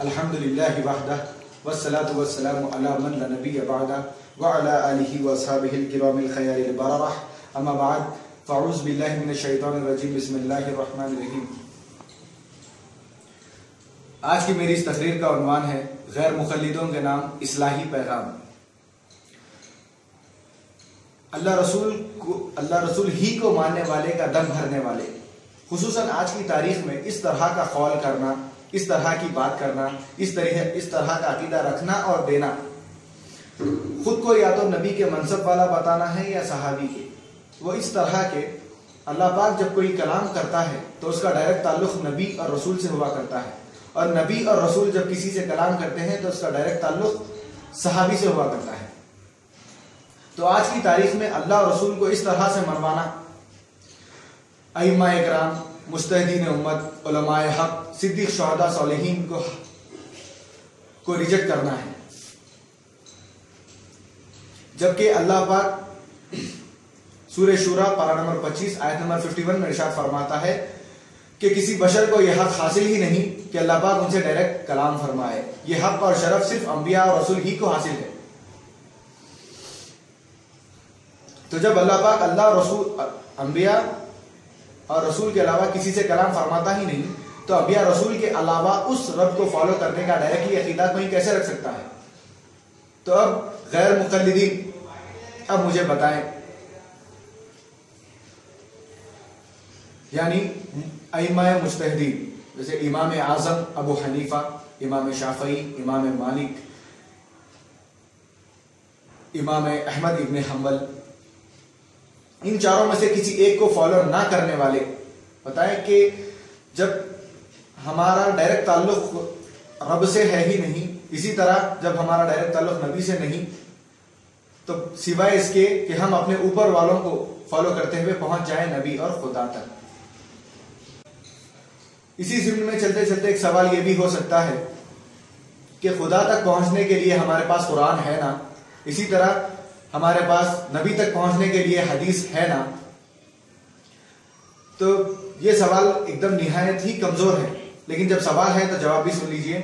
अल्हम्दुलिल्लाहि वहदह वस्सलातु वस्सलामु अला मन ला नबिय्य बअदा व अला आलिहि व अस्हाबिहिल किरामिल खयारिल बररह अम्मा बाद फ़अऊज़ु बिल्लाहि मिनश शैतानिर रजीम बिस्मिल्लाहिर रहमानिर रहीम। आज की मेरी इस तकरीर का उन्वान है गैर मुक़ल्लिदों के नाम इस्लाही पैगाम। अल्लाह रसूल ही को मानने वाले का दम भरने वाले, खुसूसन आज की तारीख में इस तरह का कौल करना, इस तरह की बात करना, इस तरह का अकीदा रखना और देना, खुद को या तो नबी के मनसब वाला बताना है या सहाबी के। वो इस तरह के, अल्लाह पाक जब कोई कलाम करता है तो उसका डायरेक्ट ताल्लुक नबी और रसूल से हुआ करता है, और नबी और रसूल जब किसी से कलाम करते हैं तो उसका डायरेक्ट ताल्लुक सहाबी से हुआ करता है। तो आज की तारीख में अल्लाह और रसूल को इस तरह से मनवाना, अइम्मा इकराम, मुज्तहिदीन उम्मत, उलमाए हक, सिद्दीक, शुहदा, सालिहीन को रिजेक्ट करना है। जबकि अल्लाह पाक सूरह शूरा पारा नंबर 25 आयत नंबर 51 में इरशाद फरमाता है कि किसी बशर को यह हक हासिल ही नहीं कि अल्लाह पाक उनसे डायरेक्ट कलाम फरमाए। यह हक और शरफ सिर्फ अंबिया और रसूल ही को हासिल है। तो जब अल्लाह पाक अंबिया और रसूल के अलावा किसी से कलाम फरमाता ही नहीं, तो अंबिया रसूल के अलावा उस रब को फॉलो करने का डायरेक्टली अकीदा कोई कैसे रख सकता है। तो अब गैर मुक़ल्लिदीन, अब मुझे बताएं, यानी अइम्मा मुज्तहिदीन जैसे इमाम आज़म अबू हनीफा, इमाम शाफ़ई, इमाम मालिक, इमाम अहमद इब्न हम्बल, इन चारों में से किसी एक को फॉलो ना करने वाले बताएं कि जब हमारा डायरेक्ट ताल्लुक रब से है ही नहीं, इसी तरह जब हमारा डायरेक्ट ताल्लुक नबी से नहीं, तो सिवाय इसके कि हम अपने ऊपर वालों को फॉलो करते हुए पहुंच जाएं नबी और खुदा तक। इसी जिम्न में चलते चलते एक सवाल यह भी हो सकता है कि खुदा तक पहुंचने के लिए हमारे पास कुरान है ना, इसी तरह हमारे पास नबी तक पहुंचने के लिए हदीस है ना। तो ये सवाल एकदम निहायत ही कमजोर है, लेकिन जब सवाल है तो जवाब भी सुन लीजिए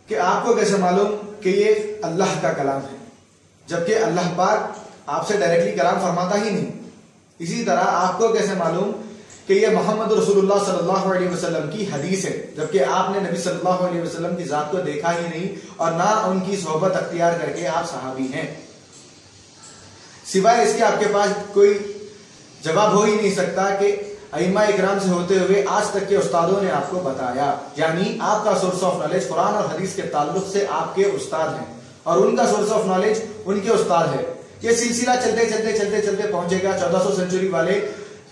कि आपको कैसे मालूम कि ये अल्लाह का कलाम है, जबकि अल्लाह पाक आपसे डायरेक्टली कलाम फरमाता ही नहीं। इसी तरह आपको कैसे मालूम कि ये मोहम्मद रसूलुल्लाह सल्लल्लाहु अलैहि वसल्लम की हदीस है, जबकि आपने नबी सल्लल्लाहु अलैहि वसल्लम की जात को देखा ही नहीं और ना उनकी सोहबत अख्तियार करके आप सहाबी हैं। सिवाय इसके आपके पास कोई जवाब हो ही नहीं सकता कि अइम्मा इकराम से होते हुए आज तक के उस्तादों ने आपको बताया, यानी आपका सोर्स ऑफ नॉलेज कुरान और हदीस के ताल्लुक से आपके उस्ताद हैं और उनका सोर्स ऑफ नॉलेज उनके उस्ताद है। ये सिलसिला चलते चलते चलते चलते पहुंचेगा 1400 सेंचुरी वाले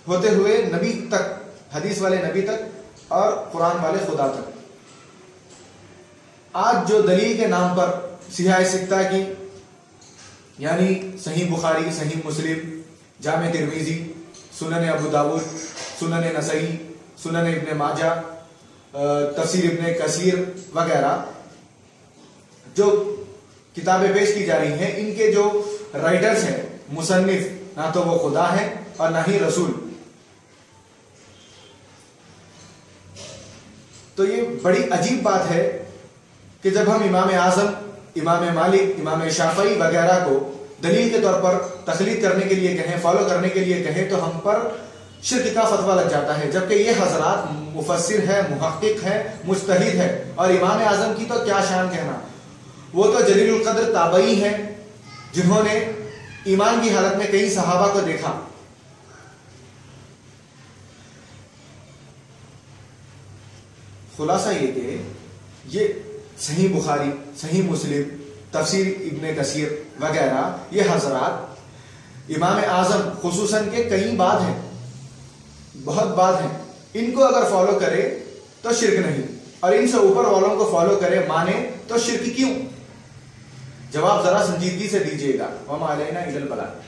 होते हुए नबी तक, हदीस वाले नबी तक और कुरान वाले खुदा तक। आज जो दलील के नाम पर सिहाह सिक्ता की, यानी सही बुखारी, सही मुस्लिम, जामे तिर्मिजी, सुनन अबू दाऊद, सुनन नसई, सुनन इब्न माजा, तफसीर इब्न कसीर वगैरह जो किताबें पेश की जा रही हैं, इनके जो राइटर्स हैं, मुसन्निफ, ना तो वो खुदा है और ना ही रसूल। तो ये बड़ी अजीब बात है कि जब हम इमाम आज़म, इमाम मालिक, इमाम शाफ़ई वगैरह को दलील के तौर पर तकलीद करने के लिए कहें, फॉलो करने के लिए कहें, तो हम पर शिर्क का फतवा लग जाता है, जबकि ये हजरात मुफस्सिर है, मुहक्किक है, मुज्तहिद है। और इमाम आज़म की तो क्या शान कहना, वो तो जलीलुल क़द्र ताबई है जिन्होंने ईमान की हालत में कई सहाबा को देखा। खुलासा ये कि ये सही बुखारी, सही मुस्लिम, तफसीर इब्न कसीर वगैरह, ये हजरात इमाम आज़म खुसूसन के कई बाद हैं, बहुत बाद हैं। इनको अगर फॉलो करे तो शिर्क नहीं, और इनसे ऊपर वालों को फॉलो करे, माने तो शिर्क क्यों? जवाब जरा संजीदगी से दीजिएगा। वमा अलैना इल्लल बलाग।